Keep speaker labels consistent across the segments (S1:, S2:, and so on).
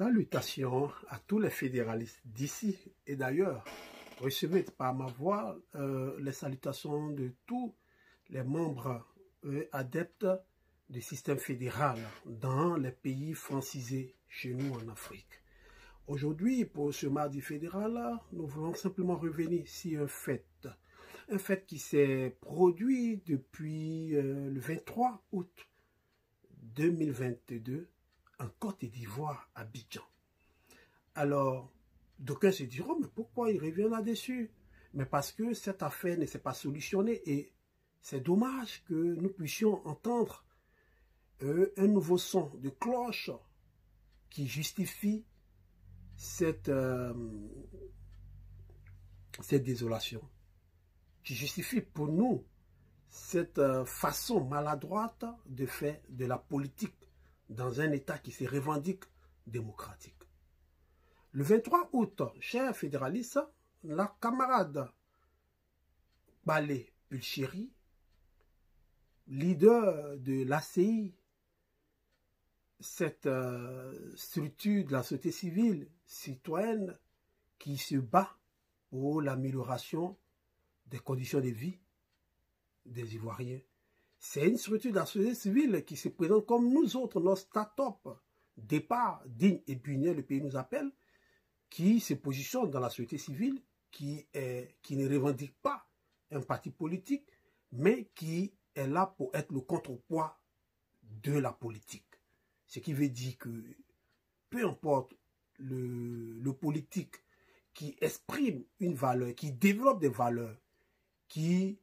S1: Salutations à tous les fédéralistes d'ici et d'ailleurs. Recevez par ma voix les salutations de tous les membres adeptes du système fédéral dans les pays francisés chez nous en Afrique. Aujourd'hui, pour ce mardi fédéral, nous voulons simplement revenir sur un fait qui s'est produit depuis le 23 août 2022 en Côte d'Ivoire, à Abidjan. Alors, d'aucuns se diront, mais pourquoi il revient là-dessus? Mais parce que cette affaire ne s'est pas solutionnée et c'est dommage que nous puissions entendre un nouveau son de cloche qui justifie cette désolation, qui justifie pour nous cette façon maladroite de faire de la politique dans un État qui se revendique démocratique. Le 23 août, chers fédéralistes, la camarade Balé Pulchéry, leader de l'ACI, cette structure de la société civile citoyenne qui se bat pour l'amélioration des conditions de vie des Ivoiriens. C'est une structure de la société civile qui se présente comme nous autres, nos start-up, départ digne et punir, le pays nous appelle, qui se positionne dans la société civile, qui ne revendique pas un parti politique, mais qui est là pour être le contrepoids de la politique. Ce qui veut dire que peu importe le politique qui exprime une valeur, qui développe des valeurs, qui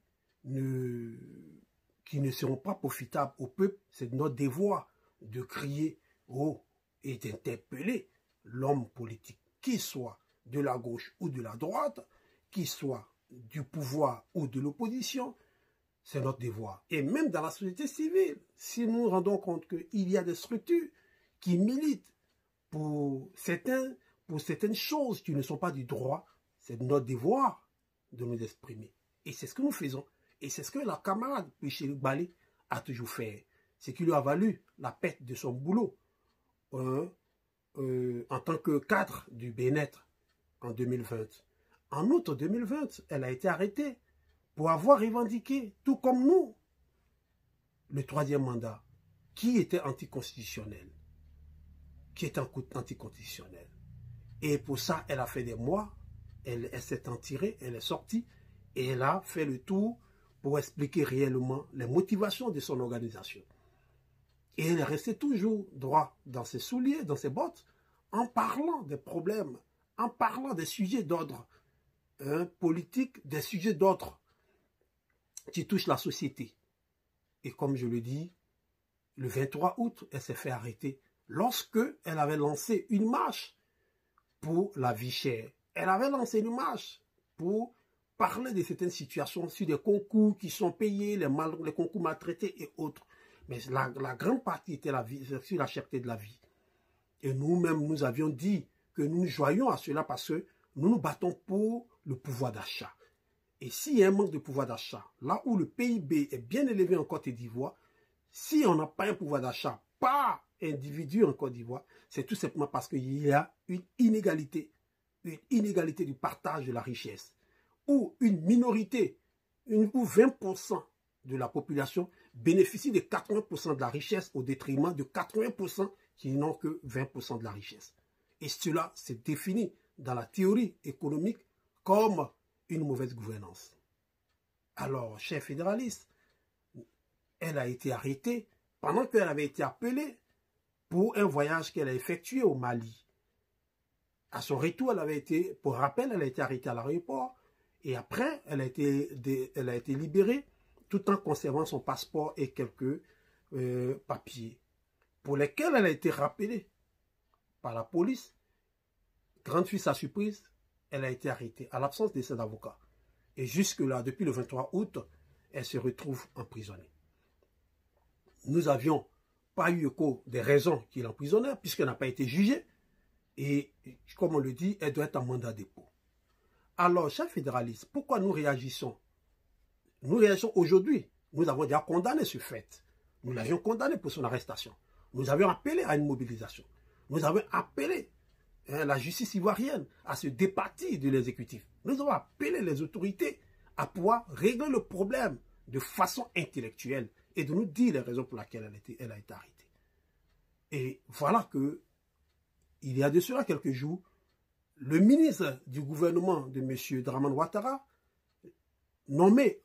S1: ne seront pas profitables au peuple, c'est notre devoir de crier haut et d'interpeller l'homme politique, qu'il soit de la gauche ou de la droite, qu'il soit du pouvoir ou de l'opposition, c'est notre devoir. Et même dans la société civile, si nous nous rendons compte qu'il y a des structures qui militent pour certaines choses qui ne sont pas du droit, c'est notre devoir de nous exprimer. Et c'est ce que nous faisons. Et c'est ce que la camarade Pulchéry Balé a toujours fait. Ce qui lui a valu la perte de son boulot en tant que cadre du bien-être en 2020. En août 2020, elle a été arrêtée pour avoir revendiqué, tout comme nous, le troisième mandat, qui était anticonstitutionnel. Et pour ça, elle a fait des mois, elle s'est en tirée, elle est sortie, et elle a fait le tour pour expliquer réellement les motivations de son organisation. Et elle est restée toujours droit dans ses souliers, dans ses bottes, en parlant des problèmes, en parlant des sujets d'ordre politique, des sujets d'ordre qui touchent la société. Et comme je le dis, le 23 août, elle s'est fait arrêter lorsque elle avait lancé une marche pour la vie chère. Elle avait lancé une marche pour parler de certaines situations sur des concours qui sont payés, les concours maltraités et autres. Mais la grande partie était sur la cherté de la vie. Et nous-mêmes, nous avions dit que nous nous joignons à cela parce que nous nous battons pour le pouvoir d'achat. Et s'il y a un manque de pouvoir d'achat, là où le PIB est bien élevé en Côte d'Ivoire, si on n'a pas un pouvoir d'achat par individu en Côte d'Ivoire, c'est tout simplement parce qu'il y a une inégalité du partage de la richesse, où une minorité, ou 20% de la population bénéficie de 80% de la richesse au détriment de 80% qui n'ont que 20% de la richesse. Et cela c'est défini dans la théorie économique comme une mauvaise gouvernance. Alors, chers fédéralistes, elle a été arrêtée pendant qu'elle avait été appelée pour un voyage qu'elle a effectué au Mali. À son retour, pour rappel, elle a été arrêtée à l'aéroport et après, elle a été libérée tout en conservant son passeport et quelques papiers pour lesquels elle a été rappelée par la police. Grande fille sa surprise, elle a été arrêtée à l'absence de ses avocats. Et jusque-là, depuis le 23 août, elle se retrouve emprisonnée. Nous n'avions pas eu écho des raisons qui l'emprisonnaient, puisqu'elle n'a pas été jugée. Et comme on le dit, elle doit être en mandat de dépôt. Alors, chers fédéralistes, pourquoi nous réagissons? Nous réagissons aujourd'hui. Nous avons déjà condamné ce fait. Nous l'avions condamné pour son arrestation. Nous avions appelé à une mobilisation. Nous avons appelé la justice ivoirienne à se départir de l'exécutif. Nous avons appelé les autorités à pouvoir régler le problème de façon intellectuelle et de nous dire les raisons pour lesquelles elle a été arrêtée. Et voilà que, il y a de cela quelques jours, le ministre du gouvernement de M. Dramane Ouattara, nommé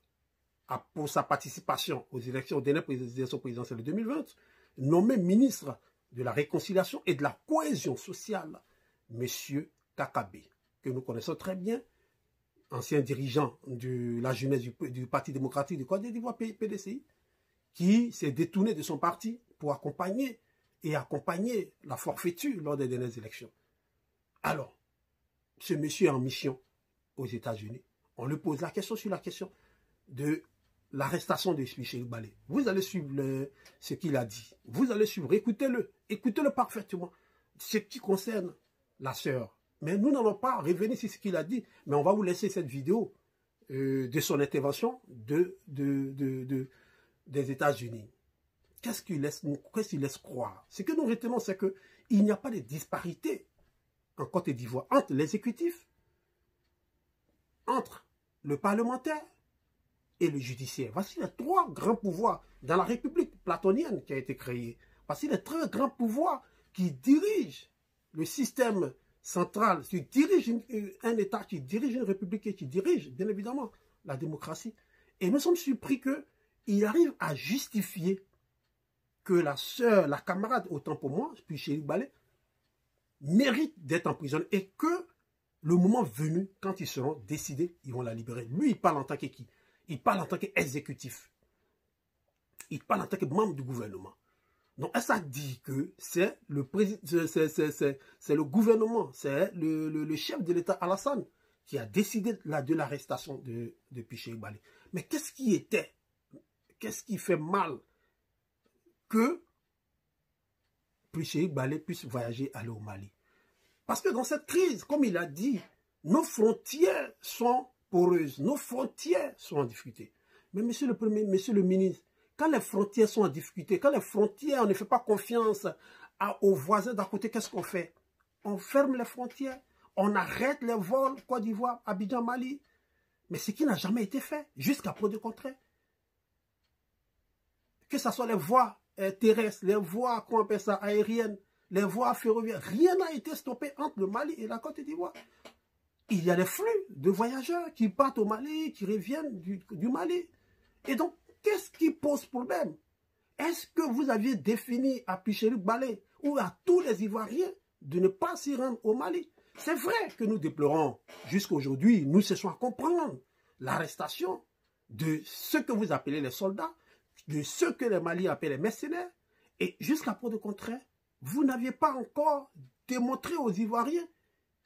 S1: pour sa participation aux dernières élections présidentielles de 2020, nommé ministre de la réconciliation et de la cohésion sociale, M. Kakabe, que nous connaissons très bien, ancien dirigeant de la jeunesse du Parti démocratique de Côte d'Ivoire, PDCI, qui s'est détourné de son parti pour accompagner la forfaiture lors des dernières élections. Alors, ce monsieur est en mission aux États-Unis. On lui pose la question sur la question de l'arrestation de Michel Balé. Vous allez suivre ce qu'il a dit. Vous allez suivre, écoutez-le parfaitement. Ce qui concerne la sœur. Mais nous n'allons pas revenir sur ce qu'il a dit, mais on va vous laisser cette vidéo de son intervention des États-Unis. Qu'est-ce qu'il laisse croire? Ce que nous retenons, c'est qu'il n'y a pas de disparité en Côte d'Ivoire entre l'exécutif, entre le parlementaire et le judiciaire. Voici les trois grands pouvoirs dans la République platonienne qui a été créée. Voici les trois grands pouvoirs qui dirigent le système central, qui dirige un État, qui dirige une République et qui dirige, bien évidemment, la démocratie. Et nous sommes surpris qu'il arrive à justifier que la sœur, la camarade, autant pour moi, puis Chéri Balé, mérite d'être emprisonnée et que le moment venu, quand ils seront décidés, ils vont la libérer. Lui, il parle en tant que qui? Il parle en tant qu'exécutif. Il parle en tant que membre du gouvernement. Donc, ça dit que c'est le gouvernement, c'est le chef de l'État Alassane qui a décidé de l'arrestation de Chéri Balé. Mais qu'est-ce qui fait mal que Chéri Balé puisse voyager, aller au Mali? Parce que dans cette crise, comme il a dit, nos frontières sont poreuses, nos frontières sont en difficulté. Mais monsieur le ministre, quand les frontières sont en difficulté, quand les frontières, on ne fait pas confiance aux voisins d'à côté, qu'est-ce qu'on fait? On ferme les frontières, on arrête les vols Côte d'Ivoire, Abidjan, Mali. Mais ce qui n'a jamais été fait, jusqu'à preuve du contraire. Que ce soit les voies terrestres, les voies, qu'on appelle ça, aériennes, les voies ferroviaires, rien n'a été stoppé entre le Mali et la Côte d'Ivoire. Il y a des flux de voyageurs qui partent au Mali, qui reviennent du Mali. Et donc, qu'est-ce qui pose problème? Est-ce que vous aviez défini à Chéri Balé ou à tous les Ivoiriens de ne pas s'y rendre au Mali? C'est vrai que nous déplorons, jusqu'à aujourd'hui, nous cessons à comprendre l'arrestation de ceux que vous appelez les soldats, de ceux que les Maliens appellent les mercenaires, et jusqu'à preuve de contraire, vous n'aviez pas encore démontré aux Ivoiriens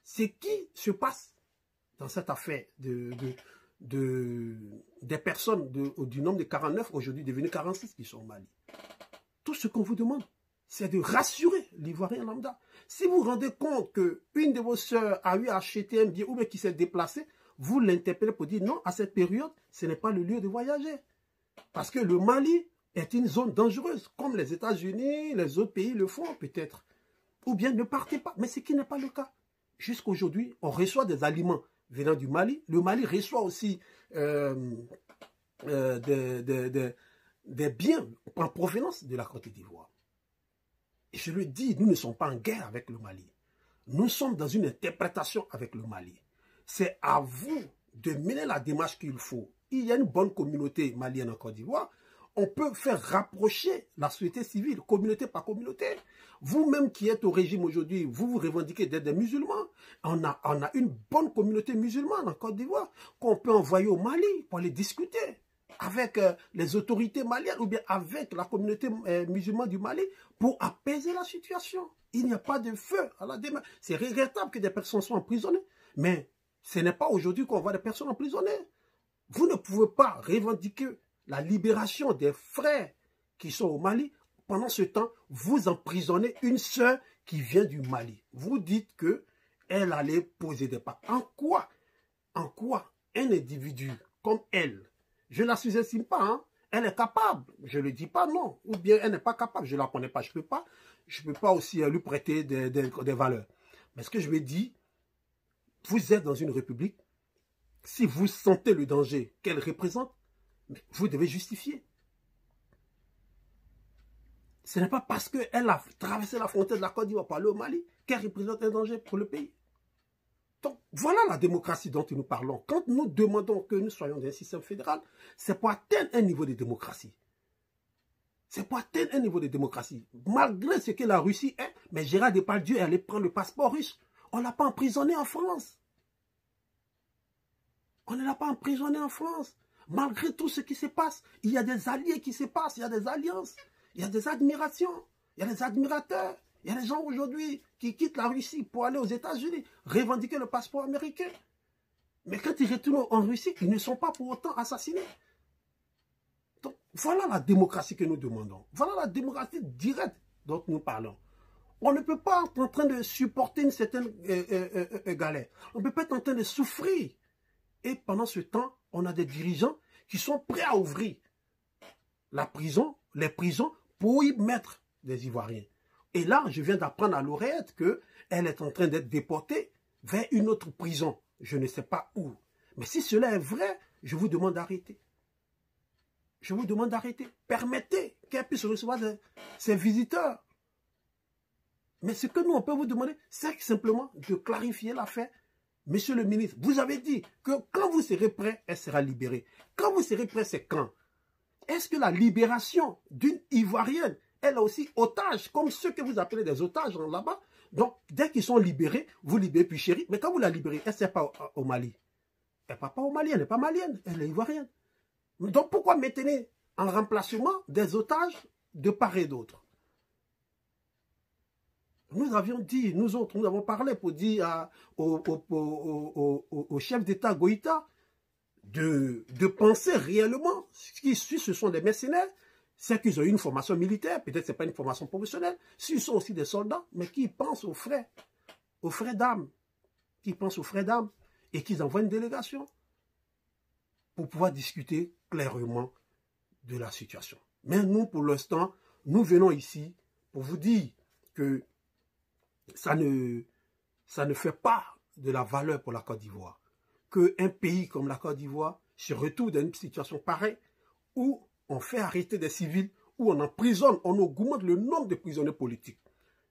S1: ce qui se passe dans cette affaire des personnes du nombre de 49, aujourd'hui devenues 46 qui sont au Mali. Tout ce qu'on vous demande, c'est de rassurer l'Ivoirien lambda. Si vous vous rendez compte qu'une de vos sœurs a eu à acheter un billet ou bien qui s'est déplacée, vous l'interpellez pour dire non, à cette période, ce n'est pas le lieu de voyager. Parce que le Mali est une zone dangereuse, comme les États-Unis, les autres pays le font peut-être. Ou bien ne partez pas, mais ce qui n'est pas le cas. Jusqu'à aujourd'hui, on reçoit des aliments venant du Mali. Le Mali reçoit aussi des biens en provenance de la Côte d'Ivoire. Et je le dis, nous ne sommes pas en guerre avec le Mali. Nous sommes dans une interprétation avec le Mali. C'est à vous de mener la démarche qu'il faut. Il y a une bonne communauté malienne en Côte d'Ivoire. On peut faire rapprocher la société civile, communauté par communauté. Vous-même qui êtes au régime aujourd'hui, vous vous revendiquez d'être des musulmans. On a une bonne communauté musulmane en Côte d'Ivoire qu'on peut envoyer au Mali pour aller discuter avec les autorités maliennes ou bien avec la communauté musulmane du Mali pour apaiser la situation. Il n'y a pas de feu à la démarche. C'est regrettable que des personnes soient emprisonnées, mais ce n'est pas aujourd'hui qu'on voit des personnes emprisonnées. Vous ne pouvez pas revendiquer la libération des frères qui sont au Mali. Pendant ce temps, vous emprisonnez une sœur qui vient du Mali. Vous dites qu'elle allait poser des pas. En quoi un individu comme elle, je ne la sous-estime pas, hein, elle est capable, je ne le dis pas non, ou bien elle n'est pas capable, je ne la connais pas, je ne peux pas je ne peux pas aussi lui prêter des valeurs. Mais ce que je me dis, vous êtes dans une république, si vous sentez le danger qu'elle représente, vous devez justifier. Ce n'est pas parce qu'elle a traversé la frontière de la Côte d'Ivoire pour aller au Mali qu'elle représente un danger pour le pays. Donc, voilà la démocratie dont nous parlons. Quand nous demandons que nous soyons dans un système fédéral, c'est pour atteindre un niveau de démocratie. C'est pour atteindre un niveau de démocratie. Malgré ce que la Russie est, mais Gérard Depardieu est allé prendre le passeport russe. On ne l'a pas emprisonné en France. On ne l'a pas emprisonné en France. Malgré tout ce qui se passe, il y a des alliés qui se passent, il y a des alliances, il y a des admirations, il y a des admirateurs. Il y a des gens aujourd'hui qui quittent la Russie pour aller aux États-Unis, revendiquer le passeport américain. Mais quand ils retournent en Russie, ils ne sont pas pour autant assassinés. Donc, voilà la démocratie que nous demandons. Voilà la démocratie directe dont nous parlons. On ne peut pas être en train de supporter une certaine galère. On ne peut pas être en train de souffrir. Et pendant ce temps, on a des dirigeants qui sont prêts à ouvrir les prisons pour y mettre des Ivoiriens. Et là, je viens d'apprendre à l'oreillette qu'elle est en train d'être déportée vers une autre prison. Je ne sais pas où. Mais si cela est vrai, je vous demande d'arrêter. Je vous demande d'arrêter. Permettez qu'elle puisse recevoir ses visiteurs. Mais ce que nous, on peut vous demander, c'est simplement de clarifier l'affaire. Monsieur le ministre, vous avez dit que quand vous serez prêt, elle sera libérée. Quand vous serez prêt, c'est quand? Est-ce que la libération d'une Ivoirienne, elle est aussi otage, comme ceux que vous appelez des otages là-bas? Donc, dès qu'ils sont libérés, vous libérez puis chérie. Mais quand vous la libérez, elle ne sert pas au Mali. Elle ne part pas au Mali, elle n'est pas malienne, elle est ivoirienne. Donc, pourquoi maintenir en remplacement des otages de part et d'autre? Nous avions dit, nous autres, nous avons parlé pour dire au chef d'État Goïta de penser réellement, si ce sont des mercenaires, c'est qu'ils ont eu une formation militaire, peut-être ce n'est pas une formation professionnelle, s'ils sont aussi des soldats, mais qui pensent aux frais d'âme, qui pensent aux frais d'âme, et qu'ils envoient une délégation pour pouvoir discuter clairement de la situation. Mais nous, pour l'instant, nous venons ici pour vous dire que ça ne fait pas de la valeur pour la Côte d'Ivoire. Qu'un pays comme la Côte d'Ivoire se retrouve dans une situation pareille où on fait arrêter des civils, où on emprisonne, on augmente le nombre de prisonniers politiques.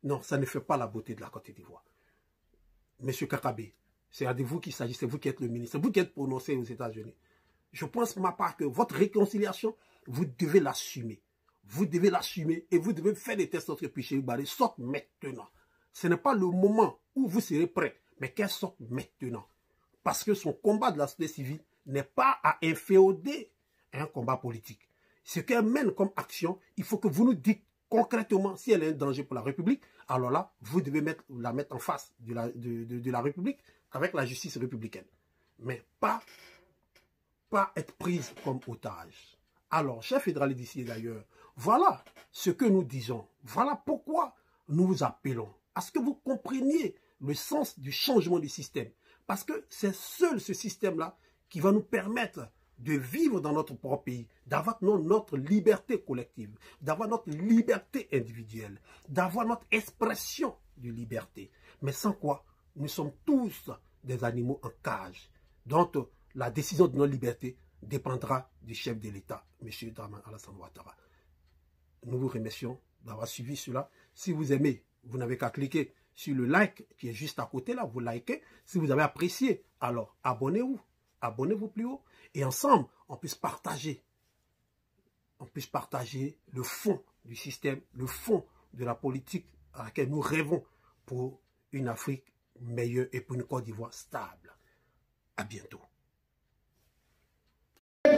S1: Non, ça ne fait pas la beauté de la Côte d'Ivoire. Monsieur Kakabé, c'est à vous qu'il s'agit, c'est vous qui êtes le ministre, c'est vous qui êtes prononcé aux États-Unis. Je pense pour ma part que votre réconciliation, vous devez l'assumer. Vous devez l'assumer et vous devez faire des tests entre Piché Barré. Sorte maintenant. Ce n'est pas le moment où vous serez prêt, mais qu'elle sorte maintenant. Parce que son combat de la société civile n'est pas à inféoder un combat politique. Ce qu'elle mène comme action, il faut que vous nous dites concrètement si elle est un danger pour la République. Alors là, vous devez la mettre en face de la République avec la justice républicaine. Mais pas être prise comme otage. Alors, chef fédéraliste d'ici d'ailleurs, voilà ce que nous disons. Voilà pourquoi nous vous appelons à ce que vous compreniez le sens du changement du système. Parce que c'est seul ce système-là qui va nous permettre de vivre dans notre propre pays, d'avoir notre liberté collective, d'avoir notre liberté individuelle, d'avoir notre expression de liberté. Mais sans quoi, nous sommes tous des animaux en cage. Donc, la décision de notre liberté dépendra du chef de l'État, M. Dramane Alassane Ouattara. Nous vous remercions d'avoir suivi cela. Si vous aimez, vous n'avez qu'à cliquer sur le like qui est juste à côté là, vous likez. Si vous avez apprécié, alors abonnez-vous. Abonnez-vous plus haut. Et ensemble, on puisse partager. On puisse partager le fond du système, le fond de la politique à laquelle nous rêvons pour une Afrique meilleure et pour une Côte d'Ivoire stable. À bientôt.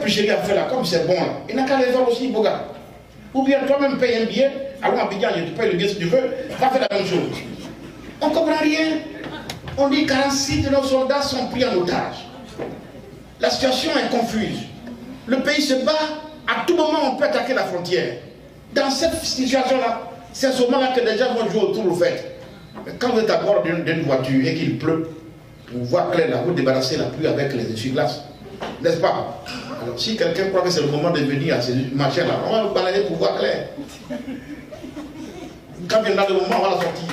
S2: Puis a fait là, comme c'est bon, là. Il n'a qu'à les faire aussi, Boga. Ou bien toi-même paye un billet, allons à Abidjan, je te paye le billet si tu veux, va faire la même chose. On ne comprend rien. On dit 46 de nos soldats sont pris en otage. La situation est confuse. Le pays se bat, à tout moment on peut attaquer la frontière. Dans cette situation-là, c'est à ce moment-là que les gens vont jouer autour au fait. Mais quand vous êtes à bord d'une voiture et qu'il pleut, vous voyez clair là, vous débarrassez la pluie avec les essuie-glaces. N'est-ce pas? Alors si quelqu'un croit que c'est le moment de venir à ces machins-là, on va vous balader pour voir clair. Quand viendra le moment, on va la sortir.